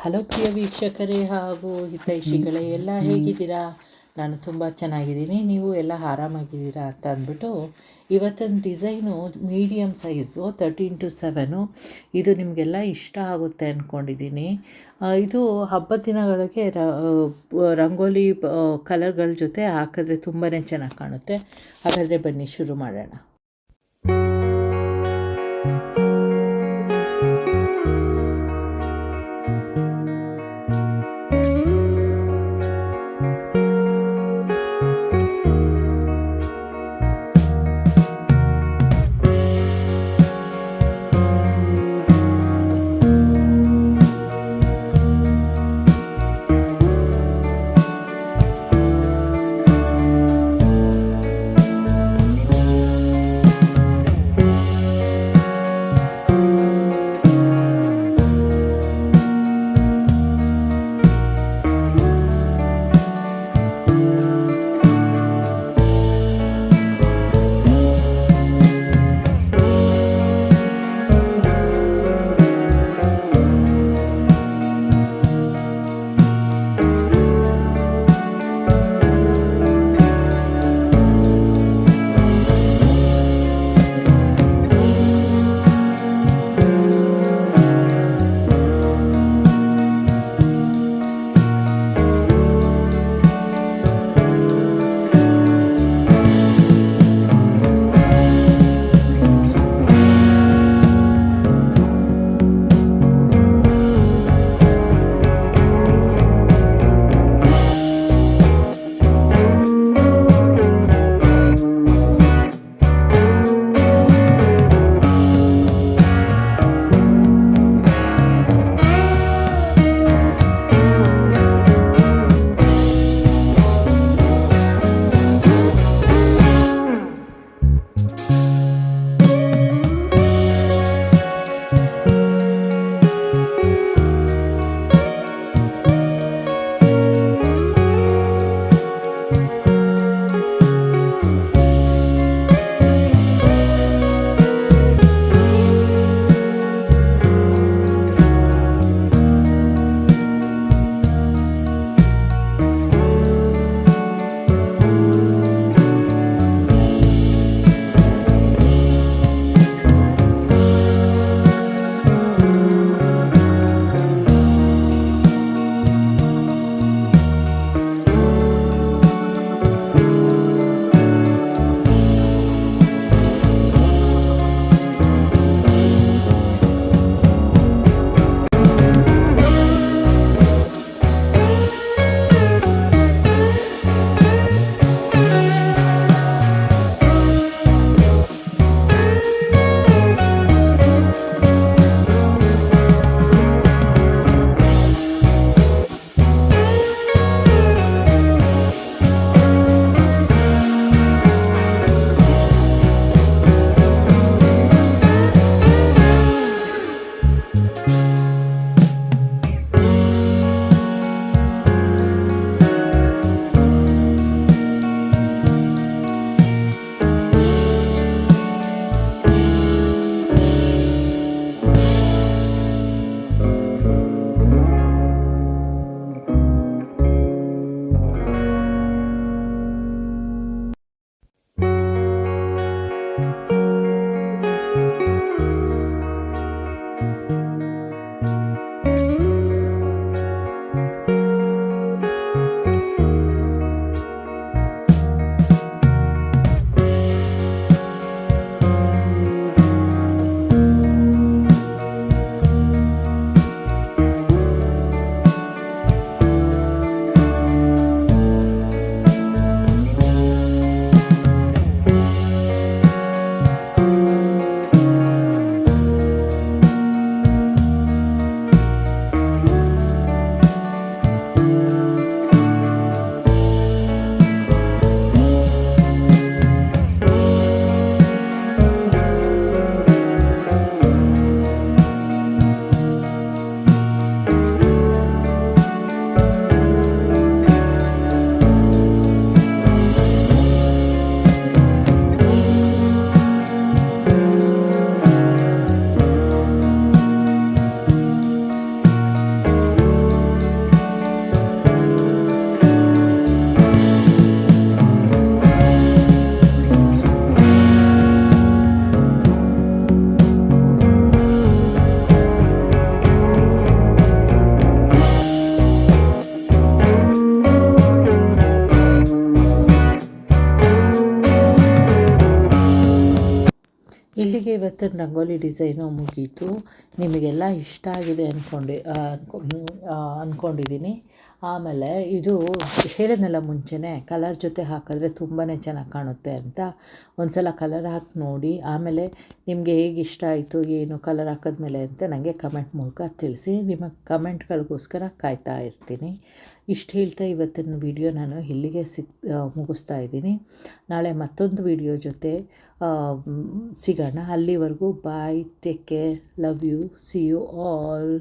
Hello ಪ್ರಿಯ ವೀಕ್ಷಕರೇ ಹಾಗೂ ಹಿತೈಷಿಗಳೇ, ಎಲ್ಲ ಹೇಗಿದ್ದೀರಾ? ನಾನು ತುಂಬ ಚೆನ್ನಾಗಿದ್ದೀನಿ, ನೀವು ಎಲ್ಲ ಆರಾಮಾಗಿದ್ದೀರಾ ಅಂತ ಅಂದ್ಬಿಟ್ಟು ಇವತ್ತಿನ ಡಿಸೈನು ಮೀಡಿಯಮ್ ಸೈಜು 13x7. ಇದು ನಿಮಗೆಲ್ಲ ಇಷ್ಟ ಆಗುತ್ತೆ ಅಂದ್ಕೊಂಡಿದ್ದೀನಿ. ಇದು ಹಬ್ಬದ ದಿನಗಳಿಗೆ ರಂಗೋಲಿ ಕಲರ್ಗಳ ಜೊತೆ ಹಾಕಿದ್ರೆ ತುಂಬಾ ಚೆನ್ನಾಗಿ ಕಾಣುತ್ತೆ. ಹಾಗಾದರೆ ಬನ್ನಿ ಶುರು ಮಾಡೋಣ. ಇಲ್ಲಿಗೆ ಇವತ್ತಿನ ರಂಗೋಲಿ ಡಿಸೈನು ಮುಗೀತು. ನಿಮಗೆಲ್ಲ ಇಷ್ಟ ಆಗಿದೆ ಅಂದ್ಕೊಂಡಿದ್ದೀನಿ. ಆಮೇಲೆ ಇದು ಹೇಳಿದ್ನಲ್ಲ ಮುಂಚೆನೇ, ಕಲರ್ ಜೊತೆ ಹಾಕಿದ್ರೆ ತುಂಬಾ ಚೆನ್ನಾಗಿ ಕಾಣುತ್ತೆ ಅಂತ. ಒಂದು ಸಲ ಕಲರ್ ಹಾಕಿ ನೋಡಿ, ಆಮೇಲೆ ನಿಮಗೆ ಹೇಗೆ ಇಷ್ಟ ಆಯಿತು ಏನು ಕಲರ್ ಹಾಕಿದ್ಮೇಲೆ ಅಂತ ನನಗೆ ಕಮೆಂಟ್ ಮೂಲಕ ತಿಳಿಸಿ. ನಿಮ್ಮ ಕಮೆಂಟ್ಗಳಿಗೋಸ್ಕರ ಕಾಯ್ತಾ ಇರ್ತೀನಿ. ಇಷ್ಟು ಹೇಳ್ತಾ ಇವತ್ತಿನ ವಿಡಿಯೋ ನಾನು ಇಲ್ಲಿಗೆ ಮುಗಿಸ್ತಾ ಇದ್ದೀನಿ. ನಾಳೆ ಮತ್ತೊಂದು ವಿಡಿಯೋ ಜೊತೆ ಸಿಗೋಣ. ಅಲ್ಲಿವರೆಗೂ bye, take care, love you, see you all.